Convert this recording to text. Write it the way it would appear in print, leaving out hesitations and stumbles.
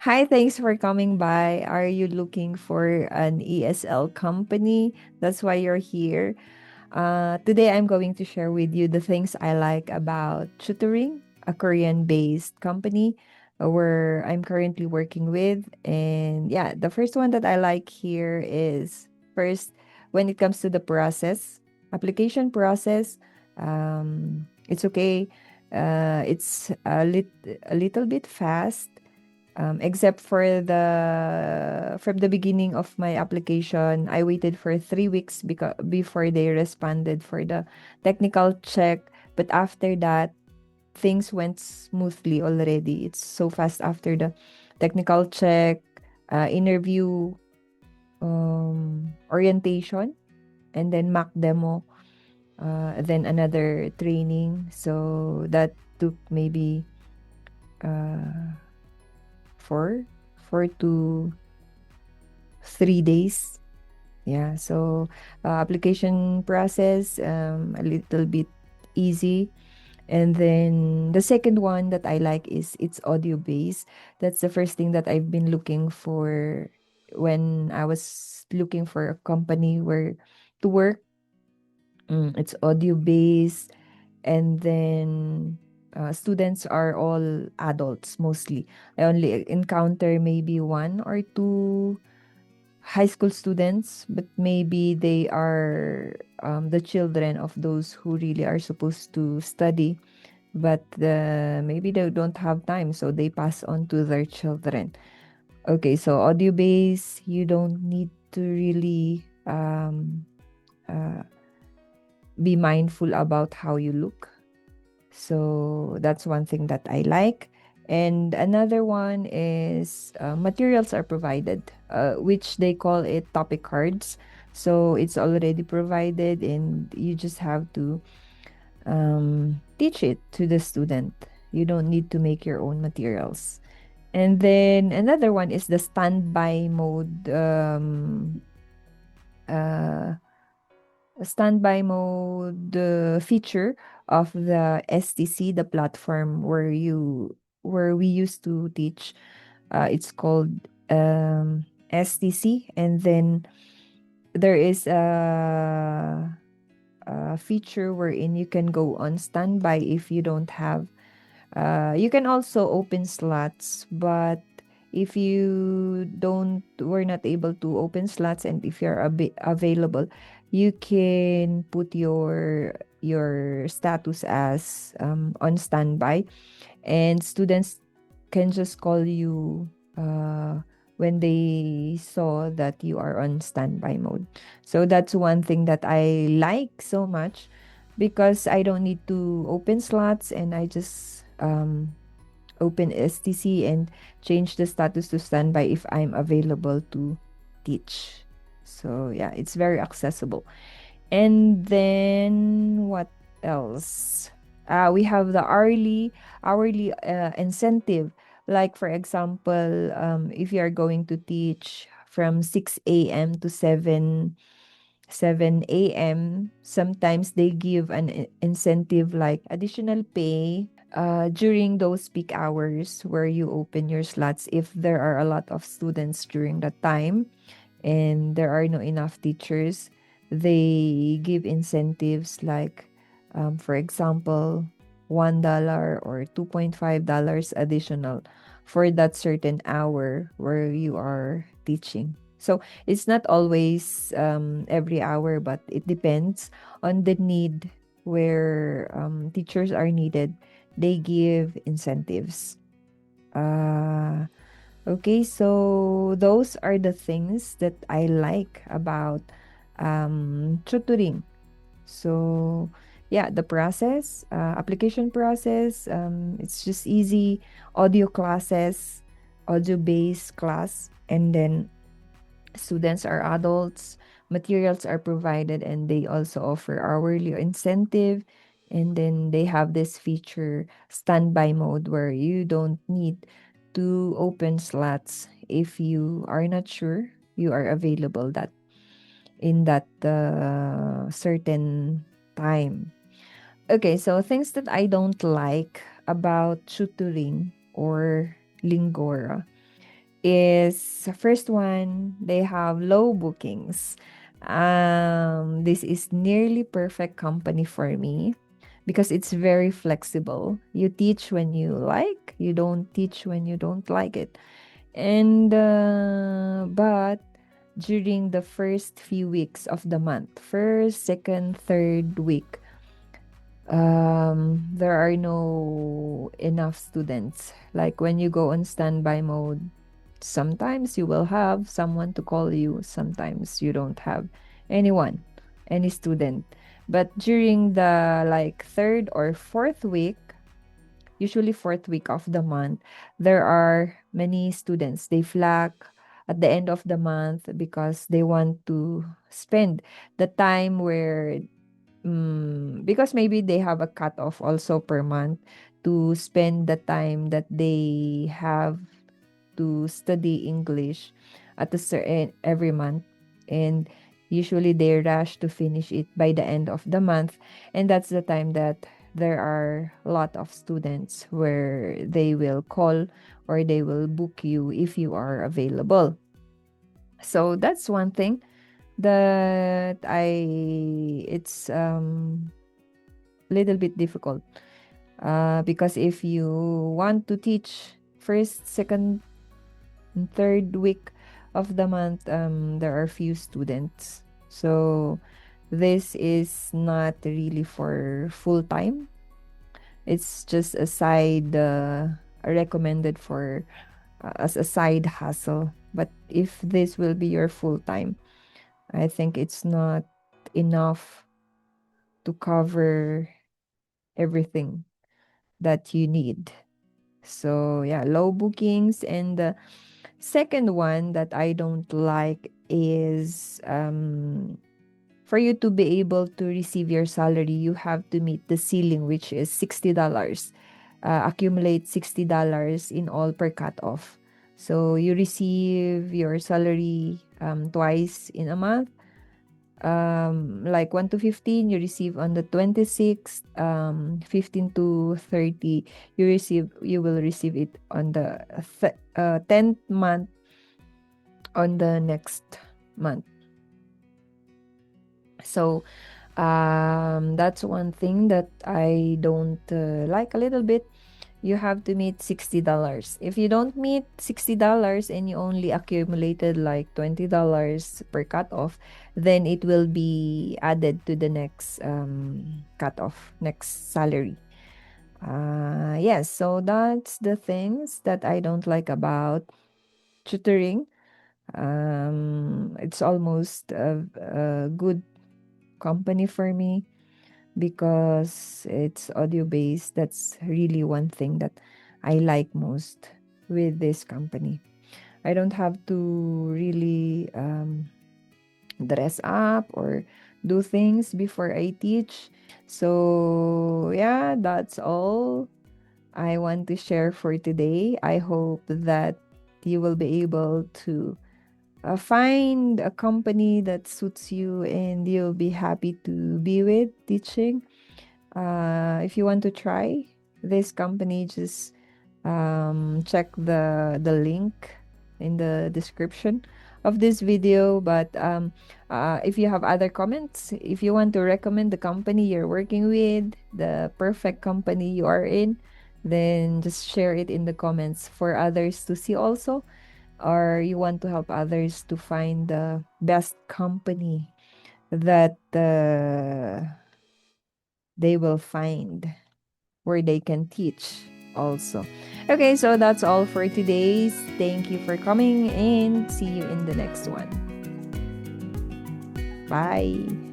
Hi, thanks for coming by. Are you looking for an ESL company? That's why you're here. Today, I'm going to share with you the things I like about Tutoring, a Korean based company where I'm currently working with. And yeah, the first one that I like here is first, when it comes to the process, application process, it's okay. It's a little bit fast, except for the from the beginning of my application, I waited for 3 weeks before they responded for the technical check. But after that, things went smoothly already. It's so fast after the technical check, interview, orientation, and then mock demo, then another training. So that took maybe uh, four, 4 to 3 days. Yeah, so application process a little bit easy. And then the second one that I like is it's audio based. That's the first thing that I've been looking for when I was looking for a company where to work. It's audio based, and then students are all adults mostly. I only encounter maybe one or two high school students, but maybe they are the children of those who really are supposed to study, but maybe they don't have time, so they pass on to their children. Okay, so audio base, you don't need to really uh, be mindful about how you look. So that's one thing that I like. And another one is materials are provided, which they call it topic cards. So it's already provided, and you just have to teach it to the student. You don't need to make your own materials. And then another one is the standby mode. Uh, Standby mode feature of the STC, the platform where we used to teach. It's called STC, and then there is a feature wherein you can go on standby if you don't have. You can also open slots, but if you don't were not able to open slots, and if you're available, you can put your status as on standby, and students can just call you when they saw that you are on standby mode. So that's one thing that I like so much, because I don't need to open slots, and I just open STC and change the status to standby if I'm available to teach. So yeah, it's very accessible. And then what else? We have the hourly incentive. Like for example, if you are going to teach from 6 a.m. to 7 a.m., sometimes they give an incentive like additional pay during those peak hours where you open your slots. If there are a lot of students during that time and there are no enough teachers, they give incentives like, for example, $1 or $2.5 additional for that certain hour where you are teaching. So it's not always every hour, but it depends on the need where teachers are needed. They give incentives. Uh, Okay, so those are the things that I like about tutoring. So yeah, the process, application process, it's just easy. Audio classes, audio-based class, and then students are adults, materials are provided, and they also offer hourly incentive. And then they have this feature, standby mode, where you don't need to open slots if you are not sure you are available that in that certain time. Okay, so things that I don't like about tutoring or Lingora. is first one, they have low bookings. This is nearly perfect company for me because it's very flexible. You teach when you like, you don't teach when you don't like it. And but during the first few weeks of the month, first, second, third week, there are no enough students. Like when you go on standby mode, sometimes you will have someone to call you, sometimes you don't have anyone, any student. But during the like third or fourth week, usually fourth week of the month, there are many students. They flag at the end of the month because they want to spend the time where because maybe they have a cutoff also per month to spend the time that they have to study English at a certain every month, and usually they rush to finish it by the end of the month, and that's the time that there are a lot of students where they will call or they will book you if you are available. So that's one thing that it's little bit difficult because if you want to teach first, second, and third week of the month, there are few students. So this is not really for full time. It's just a side recommended for as a side hustle. But if this will be your full time, I think it's not enough to cover everything that you need. So yeah, low bookings. And the second one that I don't like is for you to be able to receive your salary, you have to meet the ceiling, which is $60. Accumulate $60 in all per cutoff. So you receive your salary twice in a month. Like 1 to 15 you receive on the 26th, 15 to 30 you will receive it on the 10th month on the next month. So that's one thing that I don't like a little bit. You have to meet $60. If you don't meet $60 and you only accumulated like $20 per cutoff, then it will be added to the next cutoff, next salary. Yes, so that's the things that I don't like about tutoring. It's almost a good company for me because it's audio based. That's really one thing that I like most with this company. I don't have to really dress up or do things before I teach. So, yeah, that's all I want to share for today. I hope that you will be able to find a company that suits you and you'll be happy to be with teaching. If you want to try this company, just check the link in the description of this video. But if you have other comments, if you want to recommend the company you're working with, the perfect company you are in, then just share it in the comments for others to see also, or you want to help others to find the best company that they will find where they can teach also. Okay, so that's all for today. Thank you for coming and see you in the next one. Bye.